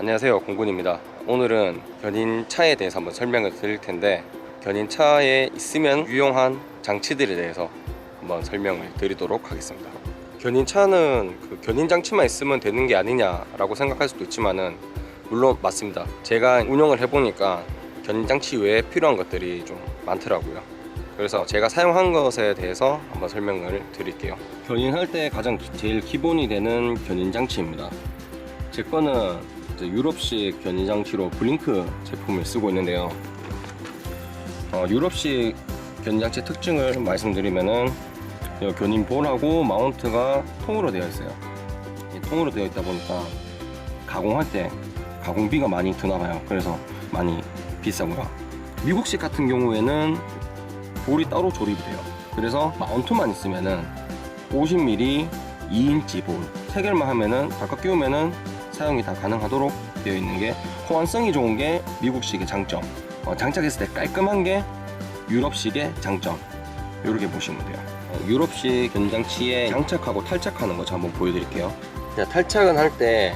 안녕하세요, 공군입니다. 오늘은 견인차에 대해서 한번 설명을 드릴 텐데, 견인차에 있으면 유용한 장치들에 대해서 한번 설명을 드리도록 하겠습니다. 견인차는 그 견인 장치만 있으면 되는 게 아니냐라고 생각할 수도 있지만은 물론 맞습니다. 제가 운영을 해보니까 견인 장치 외에 필요한 것들이 좀 많더라고요. 그래서 제가 사용한 것에 대해서 한번 설명을 드릴게요. 견인할 때 가장 제일 기본이 되는 견인 장치입니다. 제 거는 유럽식 견인 장치로 블링크 제품을 쓰고 있는데요. 유럽식 견인 장치 특징을 말씀드리면은 견인 볼하고 마운트가 통으로 되어 있어요. 통으로 되어 있다 보니까 가공할 때 가공비가 많이 드나봐요. 그래서 많이 비싸고요. 미국식 같은 경우에는 볼이 따로 조립이 돼요. 그래서 마운트만 있으면은 50mm 2인치 볼 체결만 하면은 각각 끼우면은 사용이 다 가능하도록 되어 있는 게 호환성이 좋은 게 미국식의 장점, 장착했을 때 깔끔한 게 유럽식의 장점, 이렇게 보시면 돼요. 유럽식 견장치에 장착하고 탈착하는 거 한번 보여드릴게요. 탈착은 할 때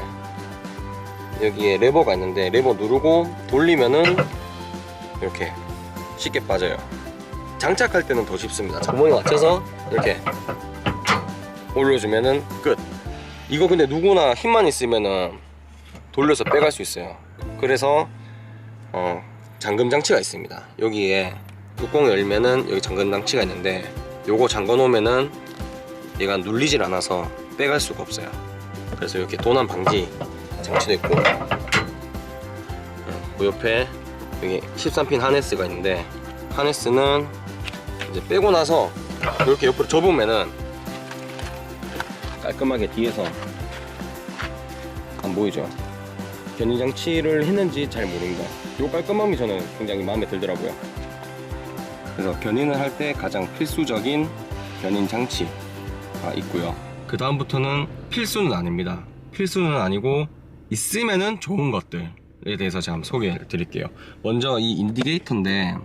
여기에 레버가 있는데 레버 누르고 돌리면은 이렇게 쉽게 빠져요. 장착할 때는 더 쉽습니다. 구멍에 맞춰서 이렇게 올려주면은 끝. 이거 근데 누구나 힘만 있으면은 돌려서 빼갈 수 있어요. 그래서 잠금 장치가 있습니다. 여기에 뚜껑을 열면은 여기 잠금 장치가 있는데 요거 잠궈 놓으면은 얘가 눌리질 않아서 빼갈 수가 없어요. 그래서 이렇게 도난 방지 장치도 있고, 그 옆에 여기 13핀 하네스가 있는데, 하네스는 이제 빼고 나서 이렇게 옆으로 접으면은 깔끔하게 뒤에서 안 보이죠? 견인 장치를 했는지 잘 모릅니다. 이 깔끔함이 저는 굉장히 마음에 들더라고요. 그래서 견인을 할 때 가장 필수적인 견인 장치가 있고요. 그 다음부터는 필수는 아닙니다. 필수는 아니고 있으면은 좋은 것들에 대해서 제가 한번 소개를 드릴게요. 먼저 이 인디게이터인데,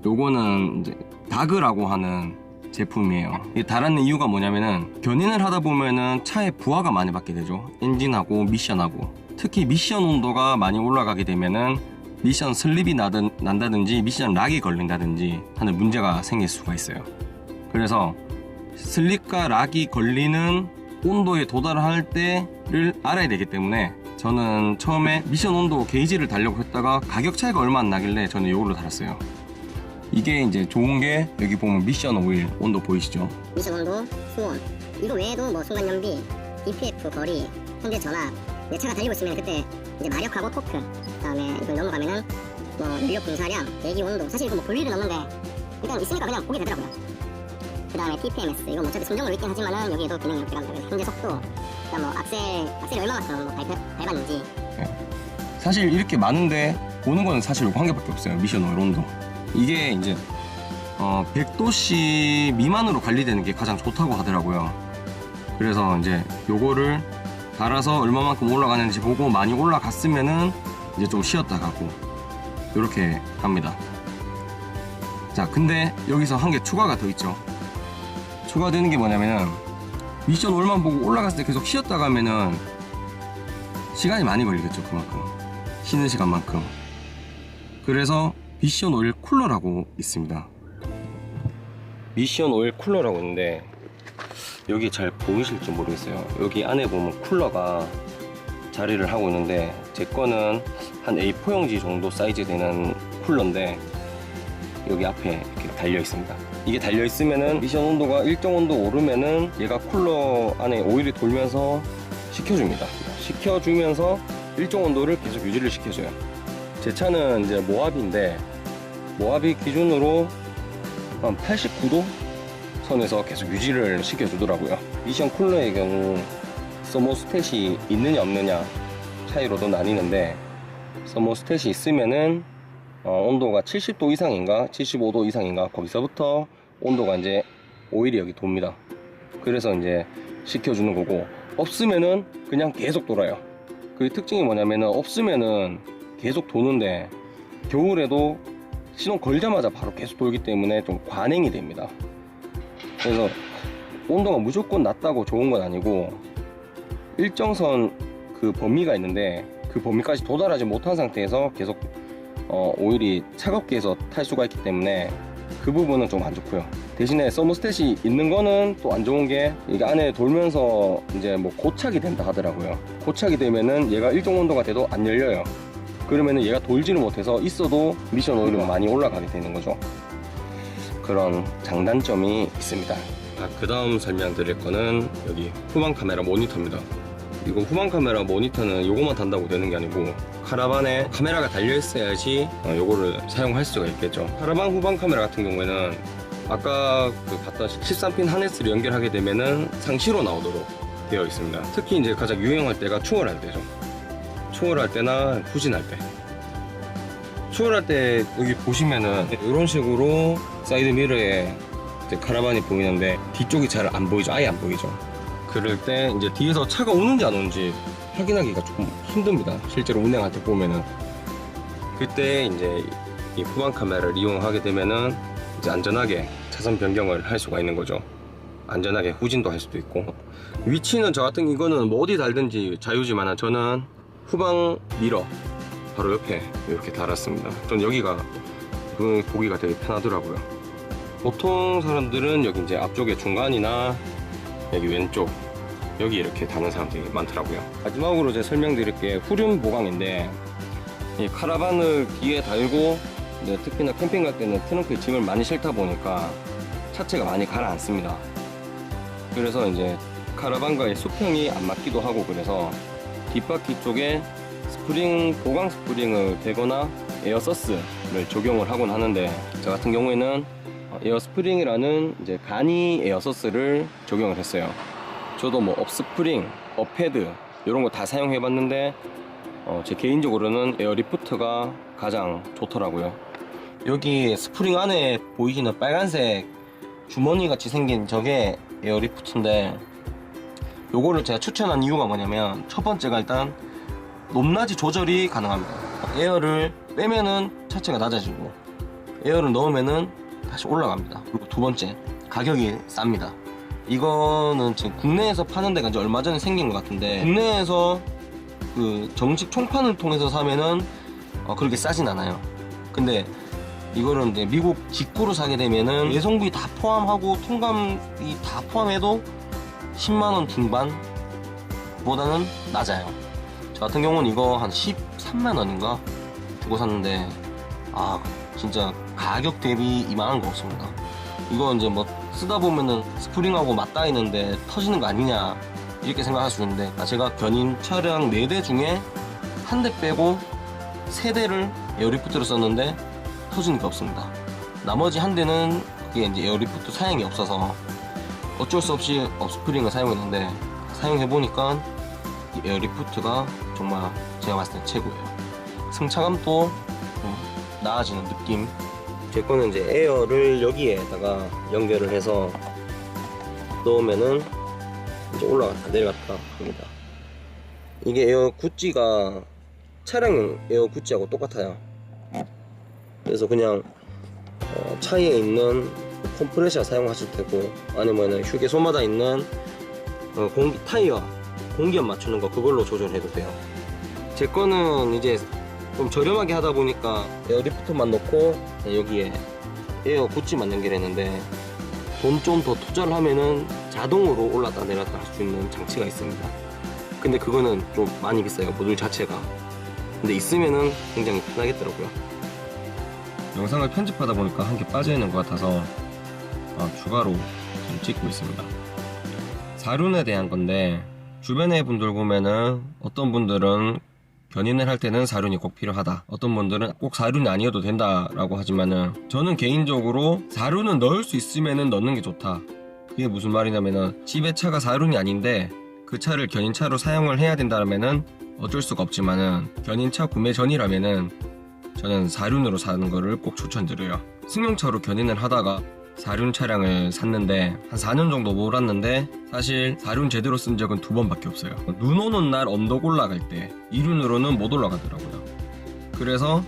요거는 이제 다그라고 하는 제품이에요. 이 달았는 이유가 뭐냐면은 견인을 하다 보면은 차에 부하가 많이 받게 되죠. 엔진하고 미션하고. 특히 미션 온도가 많이 올라가게 되면은 미션 슬립이 난다든지 미션 락이 걸린다든지 하는 문제가 생길 수가 있어요. 그래서 슬립과 락이 걸리는 온도에 도달할 때를 알아야 되기 때문에 저는 처음에 미션 온도 게이지를 달려고 했다가 가격 차이가 얼마 안 나길래 저는 이걸로 달았어요. 이게 이제 좋은 게 여기 보면 미션 오일 온도 보이시죠? 미션 온도, 수온, 이거 외에도 뭐 순간 연비, DPF 거리, 현재 전압, 내 차가 달리고 있으면 그때 이제 마력하고 토크, 그다음에 이걸 넘어가면은 뭐 연료 분사량, 대기 온도, 사실 이거 뭐 볼 일은 없는데 일단 있으니까 그냥 보게 되더라고요. 그다음에 TPMS, 이거 뭐 어차피 순정으로 있긴 하지만은 여기에도 기능이 이렇게 갑니다. 현재 속도, 그다음 뭐 악셀이 얼마만큼 뭐 밟았는지. 사실 이렇게 많은데 보는 거는 사실 이거 한 개밖에 없어요. 미션 오일 온도. 이게 이제 100도씨 미만으로 관리되는 게 가장 좋다고 하더라고요. 그래서 이제 요거를 달아서 얼마만큼 올라가는지 보고 많이 올라갔으면은 이제 좀 쉬었다 가고 이렇게 합니다. 자, 근데 여기서 한 개 추가가 더 있죠. 추가되는 게 뭐냐면은 미션 오일만 보고 올라갔을 때 계속 쉬었다 가면은 시간이 많이 걸리겠죠. 그만큼 쉬는 시간만큼. 그래서 미션 오일 쿨러라고 있습니다. 미션 오일 쿨러라고 있는데 여기 잘 보이실지 모르겠어요. 여기 안에 보면 쿨러가 자리를 하고 있는데 제 거는 한 A4용지 정도 사이즈 되는 쿨러인데 여기 앞에 이렇게 달려 있습니다. 이게 달려 있으면은 미션 온도가 일정 온도 오르면은 얘가 쿨러 안에 오일이 돌면서 식혀줍니다. 식혀주면서 일정 온도를 계속 유지를 시켜줘요. 제 차는 이제 모하비인데 모하비 기준으로 한 89도 선에서 계속 유지를 시켜주더라고요. 미션 쿨러의 경우 서머스탯이 있느냐 없느냐 차이로도 나뉘는데, 서머스탯이 있으면은 온도가 70도 이상인가 75도 이상인가 거기서부터 온도가 이제 오일이 여기 돕니다. 그래서 이제 식혀주는 거고, 없으면은 그냥 계속 돌아요. 그 특징이 뭐냐면은 없으면은 계속 도는데 겨울에도 시동 걸자마자 바로 계속 돌기 때문에 좀 관행이 됩니다. 그래서 온도가 무조건 낮다고 좋은 건 아니고 일정선 그 범위가 있는데 그 범위까지 도달하지 못한 상태에서 계속 오일이 차갑게 해서 탈 수가 있기 때문에 그 부분은 좀 안 좋고요. 대신에 서머스탯이 있는 거는 또 안 좋은 게 이게 안에 돌면서 이제 뭐 고착이 된다 하더라고요. 고착이 되면은 얘가 일정 온도가 돼도 안 열려요. 그러면은 얘가 돌지를 못해서 있어도 미션 오일은 많이 올라가게 되는 거죠. 그런 장단점이 있습니다. 그 다음 설명드릴 거는 여기 후방 카메라 모니터입니다. 이거 후방 카메라 모니터는 요거만 단다고 되는 게 아니고 카라반에 카메라가 달려 있어야지 요거를 사용할 수가 있겠죠. 카라반 후방 카메라 같은 경우에는 아까 봤던 13핀 하네스를 연결하게 되면은 상시로 나오도록 되어 있습니다. 특히 이제 가장 유행할 때가 추월할 때죠. 추월할 때나 후진할 때. 추월할 때 여기 보시면은 이런 식으로 사이드 미러에 이제 카라반이 보이는데 뒤쪽이 잘 안 보이죠. 아예 안 보이죠. 그럴 때 이제 뒤에서 차가 오는지 안 오는지 확인하기가 조금 힘듭니다. 실제로 운행할 때 보면은. 그때 이제 이 후방 카메라를 이용하게 되면은 이제 안전하게 차선 변경을 할 수가 있는 거죠. 안전하게 후진도 할 수도 있고. 위치는 저 같은 이거는 뭐 어디 달든지 자유지만 저는 후방 미러 바로 옆에 이렇게 달았습니다. 전 여기가 보기가 되게 편하더라고요. 보통 사람들은 여기 이제 앞쪽에 중간이나 여기 왼쪽 여기 이렇게 다는 사람들이 많더라고요. 마지막으로 이제 설명드릴 게 후륜 보강인데 이 카라반을 뒤에 달고 특히나 캠핑 갈 때는 트렁크에 짐을 많이 싣다 보니까 차체가 많이 가라앉습니다. 그래서 이제 카라반과의 수평이 안 맞기도 하고 그래서 뒷바퀴 쪽에 스프링 보강 스프링을 대거나 에어 서스를 적용을 하곤 하는데 저 같은 경우에는 에어 스프링이라는 이제 간이 에어 서스를 적용을 했어요. 저도 뭐 업스프링, 업헤드 이런 거 다 사용해 봤는데 제 개인적으로는 에어 리프트가 가장 좋더라고요. 여기 스프링 안에 보이시는 빨간색 주머니 같이 생긴 저게 에어 리프트인데 요거를 제가 추천한 이유가 뭐냐면 첫 번째가 일단 높낮이 조절이 가능합니다. 에어를 빼면은 차체가 낮아지고 에어를 넣으면은 다시 올라갑니다. 그리고 두 번째 가격이 쌉니다. 이거는 지금 국내에서 파는 데가 이제 얼마 전에 생긴 것 같은데 국내에서 그 정식 총판을 통해서 사면은 그렇게 싸진 않아요. 근데 이거는 이제 미국 직구로 사게 되면은 예송비 다 포함하고 통감이 다 포함해도 10만원 중반보다는 낮아요. 저 같은 경우는 이거 한 13만원인가 주고 샀는데 진짜 가격 대비 이만한 거 없습니다. 이거 이제 뭐 쓰다 보면은 스프링하고 맞닿이는데 터지는 거 아니냐 이렇게 생각할 수 있는데 제가 견인 차량 4대 중에 한 대 빼고 3대를 에어리프트로 썼는데 터지는 게 없습니다. 나머지 한 대는 그게 이제 에어리프트 사양이 없어서 어쩔 수 없이 업스프링을 사용했는데 사용해보니까 이 에어리프트가 정말 제가 봤을 때 최고예요. 승차감도 좀 나아지는 느낌. 제 거는 이제 에어를 여기에다가 연결을 해서 넣으면은 이제 올라갔다 내려갔다 합니다. 이게 에어 구찌가 차량용 에어 구찌하고 똑같아요. 그래서 그냥 차에 있는 컴프레셔 사용하실 테고 아니면 휴게소마다 있는 공기 타이어 공기압 맞추는 거 그걸로 조절해도 돼요. 제 거는 이제 좀 저렴하게 하다 보니까 에어 리프트만 넣고 여기에 에어 구찌만 연결했는데 돈 좀 더 투자를 하면은 자동으로 올랐다 내렸다 할 수 있는 장치가 있습니다. 근데 그거는 좀 많이 비싸요, 모듈 자체가. 근데 있으면은 굉장히 편하겠더라고요. 영상을 편집하다 보니까 한 개 빠져있는 것 같아서 추가로 좀 찍고 있습니다. 사륜에 대한 건데 주변의 분들 보면은 어떤 분들은 견인을 할 때는 사륜이 꼭 필요하다, 어떤 분들은 꼭 사륜이 아니어도 된다라고 하지만은 저는 개인적으로 사륜은 넣을 수 있으면은 넣는 게 좋다. 그게 무슨 말이냐면은 집에 차가 사륜이 아닌데 그 차를 견인차로 사용을 해야 된다면은 어쩔 수가 없지만은 견인차 구매 전이라면은 저는 사륜으로 사는 거를 꼭 추천드려요. 승용차로 견인을 하다가 사륜 차량을 샀는데 한 4년 정도 몰았는데 사실 사륜 제대로 쓴 적은 2번밖에 없어요. 눈 오는 날 언덕 올라갈 때 이륜으로는 못 올라가더라고요. 그래서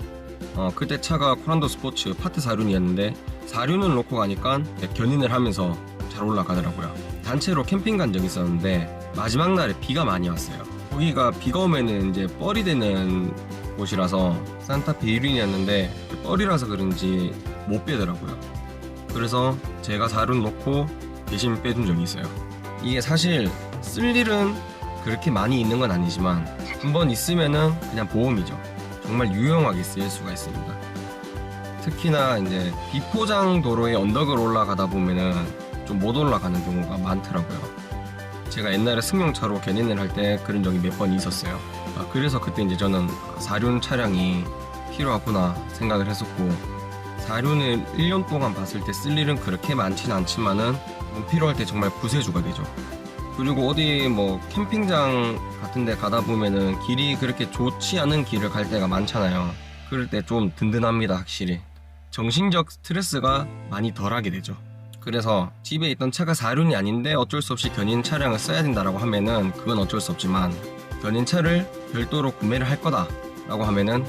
그때 차가 코란도 스포츠 파트 사륜이었는데 사륜을 놓고 가니까 견인을 하면서 잘 올라가더라고요. 단체로 캠핑 간 적이 있었는데 마지막 날에 비가 많이 왔어요. 여기가 비가 오면은 이제 뻘이 되는 곳이라서 산타페 1륜이었는데 뻘이라서 그런지 못 빼더라고요. 그래서 제가 사륜 놓고 대신 빼준 적이 있어요. 이게 사실 쓸 일은 그렇게 많이 있는 건 아니지만 한번 있으면은 그냥 보험이죠. 정말 유용하게 쓰일 수가 있습니다. 특히나 이제 비포장 도로에 언덕을 올라가다 보면은 좀 못 올라가는 경우가 많더라고요. 제가 옛날에 승용차로 견인을 할 때 그런 적이 몇 번 있었어요. 그래서 그때 이제 저는 사륜 차량이 필요하구나 생각을 했었고, 사륜을 1년 동안 봤을 때 쓸 일은 그렇게 많지는 않지만은 필요할 때 정말 구세주가 되죠. 그리고 어디 뭐 캠핑장 같은 데 가다 보면은 길이 그렇게 좋지 않은 길을 갈 때가 많잖아요. 그럴 때 좀 든든합니다. 확실히 정신적 스트레스가 많이 덜하게 되죠. 그래서 집에 있던 차가 사륜이 아닌데 어쩔 수 없이 견인 차량을 써야 된다라고 하면은 그건 어쩔 수 없지만, 견인차를 별도로 구매를 할 거다 라고 하면은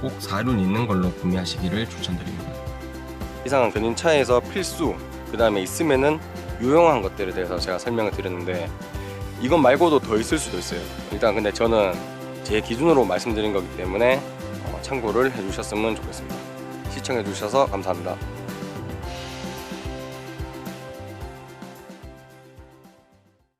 꼭 사륜 있는 걸로 구매하시기를 추천드립니다. 이상은 견인차에서 필수, 그 다음에 있으면은 유용한 것들에 대해서 제가 설명을 드렸는데, 이것 말고도 더 있을 수도 있어요. 일단 근데 저는 제 기준으로 말씀드린 거기 때문에 참고를 해주셨으면 좋겠습니다. 시청해 주셔서 감사합니다.